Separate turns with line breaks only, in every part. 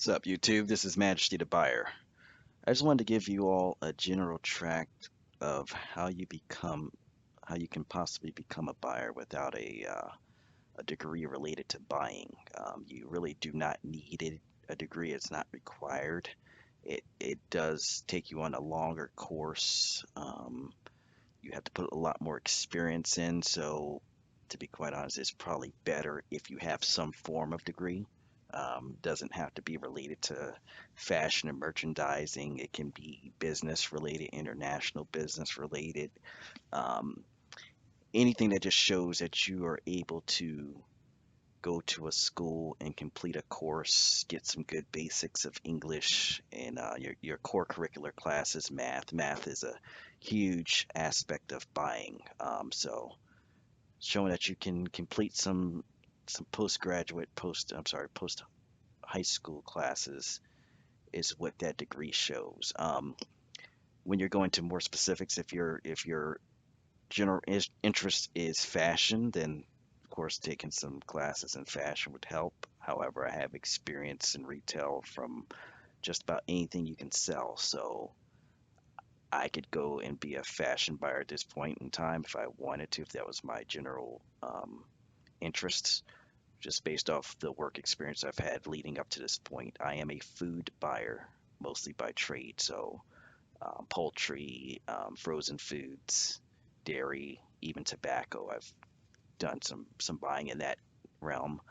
What's up, YouTube? This is Majesty the Buyer. I just wanted to give you all a general tract of how you can possibly become a buyer without a degree related to buying. You really do not need a degree. It's not required. It does take you on a longer course. You have to put a lot more experience in. So, to be quite honest, it's probably better if you have some form of degree. Doesn't have to be related to fashion and merchandising. It can be business related, international business related, um, anything that just shows that you are able to go to a school and complete a course, get some good basics of English and your core curricular classes, math. Math is a huge aspect of buying. So showing that you can complete some postgraduate, post high school classes is what that degree shows. When you're going to more specifics, if your general interest is fashion, then of course taking some classes in fashion would help. However, I have experience in retail from just about anything you can sell, so I could go and be a fashion buyer at this point in time if I wanted to, if that was my general interests, just based off the work experience I've had leading up to this point. I am a food buyer, mostly by trade, so poultry, frozen foods, dairy, even tobacco. I've done some buying in that realm.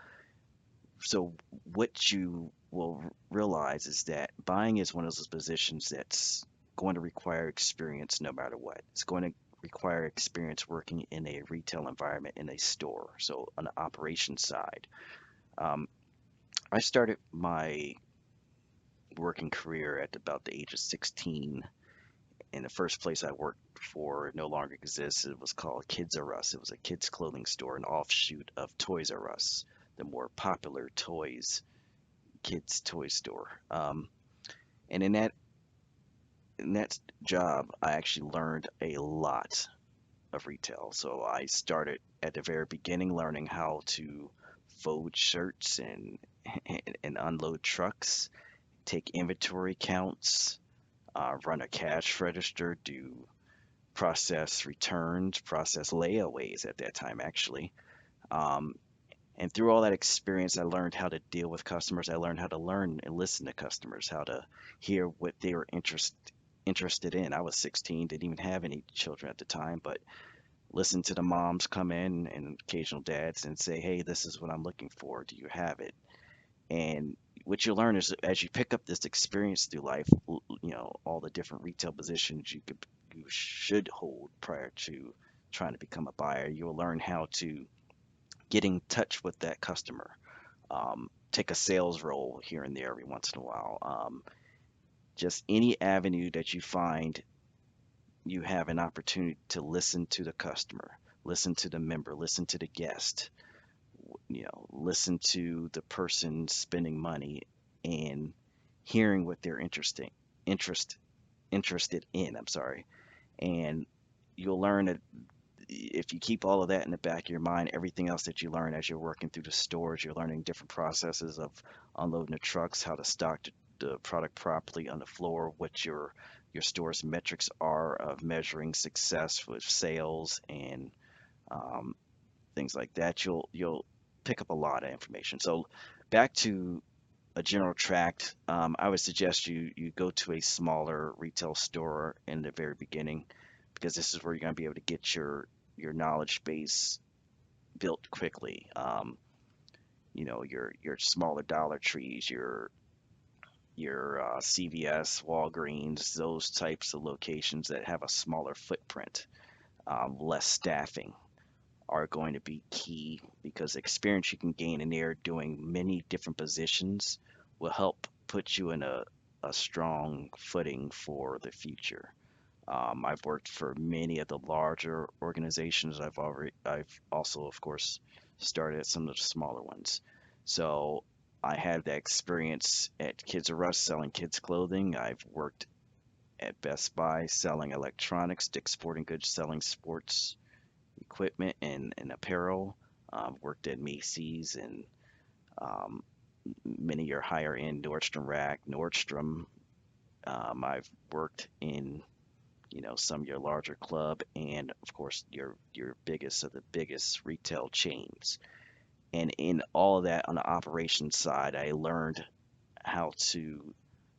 So what you will realize is that buying is one of those positions that's going to require experience no matter what. It's going to require experience working in a retail environment in a store. So on the operations side, um, I started my working career at about the age of 16. And the first place I worked for no longer exists. It was called Kids R Us. It was a kids clothing store, an offshoot of Toys R Us, the more popular kids toy store. And in that job, I actually learned a lot of retail. So I started at the very beginning learning how to fold shirts and unload trucks, take inventory counts, run a cash register, do process returns, process layaways at that time, actually. Um, and through all that experience, I learned how to deal with customers. I learned how to learn and listen to customers, how to hear what they were interested in. I was 16, didn't even have any children at the time, but listen to the moms come in and occasional dads and say, "Hey, this is what I'm looking for. Do you have it?" And what you learn is as you pick up this experience through life, all the different retail positions you should hold prior to trying to become a buyer, you'll learn how to get in touch with that customer. Take a sales role here and there every once in a while. Just any avenue that you find, you have an opportunity to listen to the customer, listen to the member, listen to the guest, listen to the person spending money and hearing what they're interest interested in. I'm sorry, and you'll learn that if you keep all of that in the back of your mind, everything else that you learn as you're working through the stores, you're learning different processes of unloading the trucks, how to stock the product properly on the floor, what your store's metrics are of measuring success with sales and um, things like that. You'll pick up a lot of information. So back to a general tract, I would suggest you go to a smaller retail store in the very beginning because this is where you're going to be able to get your knowledge base built quickly. Your smaller Dollar Trees, your CVS, Walgreens, those types of locations that have a smaller footprint, less staffing are going to be key because the experience you can gain in there doing many different positions will help put you in a strong footing for the future. I've worked for many of the larger organizations. I've also, of course, started at some of the smaller ones. So I had that experience at Kids R Us selling kids clothing. I've worked at Best Buy selling electronics, Dick's Sporting Goods selling sports equipment and apparel. Worked at Macy's and um, many your higher end Nordstrom Rack, Nordstrom. I've worked in, some of your larger club and of course your biggest of the biggest retail chains. And in all of that on the operations side, I learned how to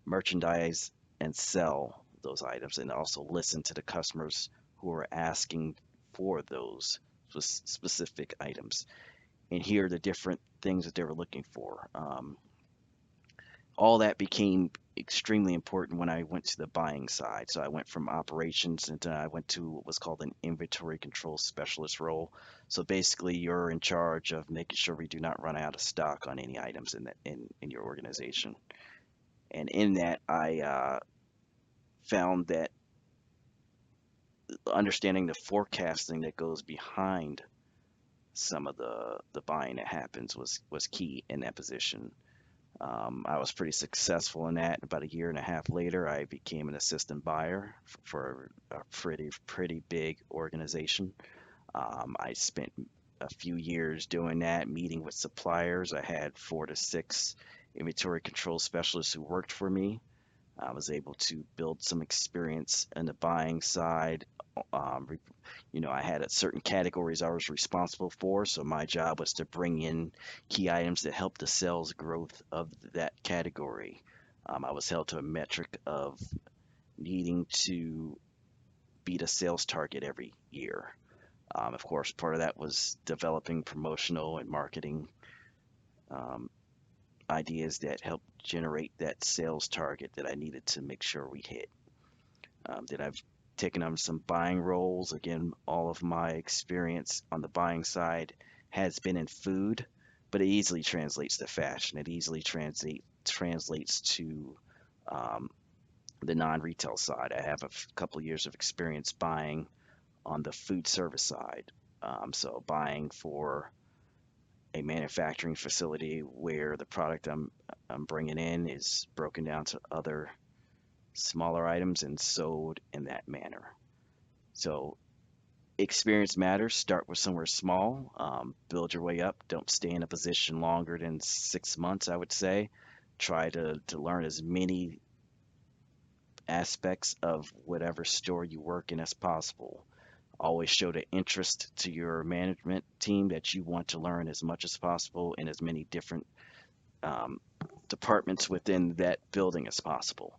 merchandise and sell those items and also listen to the customers who are asking for those specific items and hear the different things that they were looking for. All that became extremely important when I went to the buying side. So I went from operations and I went to what was called an inventory control specialist role. So basically, you're in charge of making sure we do not run out of stock on any items in your organization. And in that, I found that understanding the forecasting that goes behind some of the buying that happens was key in that position. I was pretty successful in that. About a year and a half later, I became an assistant buyer for a pretty big organization. I spent a few years doing that, meeting with suppliers. I had 4 to 6 inventory control specialists who worked for me. I was able to build some experience in the buying side. Um, I had a certain categories I was responsible for, so my job was to bring in key items that helped the sales growth of that category. I was held to a metric of needing to beat a sales target every year. Of course, part of that was developing promotional and marketing um, ideas that helped generate that sales target that I needed to make sure we hit. Then I've taken on some buying roles. Again, all of my experience on the buying side has been in food, but it easily translates to fashion. It easily translates to um, the non-retail side. I have a couple of years of experience buying on the food service side. So buying for a manufacturing facility where the product I'm bringing in is broken down to other smaller items and sold in that manner. So experience matters. Start with somewhere small, build your way up. Don't stay in a position longer than 6 months, I would say. Try to learn as many aspects of whatever store you work in as possible. Always show the interest to your management team that you want to learn as much as possible in as many different um, departments within that building as possible.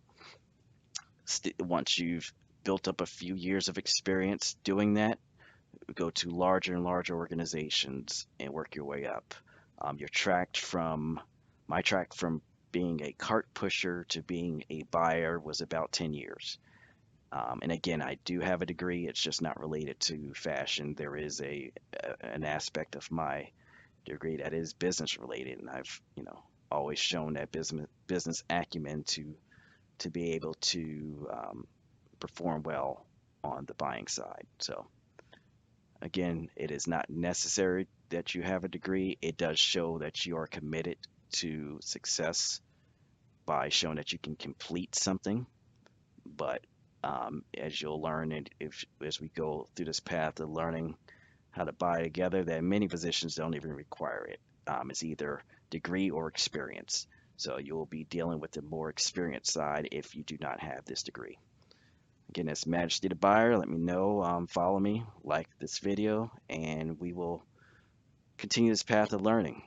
Once you've built up a few years of experience doing that, go to larger and larger organizations and work your way up. You're tracked from my track from being a cart pusher to being a buyer was about 10 years. And again, I do have a degree. It's just not related to fashion. There is an aspect of my degree that is business related, and I've always shown that business acumen to be able to perform well on the buying side. So again, it is not necessary that you have a degree. It does show that you are committed to success by showing that you can complete something. But as you'll learn, and if as we go through this path of learning how to buy together, that many positions don't even require it. It's either degree or experience. So you'll be dealing with the more experienced side if you do not have this degree. Again, that's Majesty the Buyer. Let me know, follow me, like this video, and we will continue this path of learning.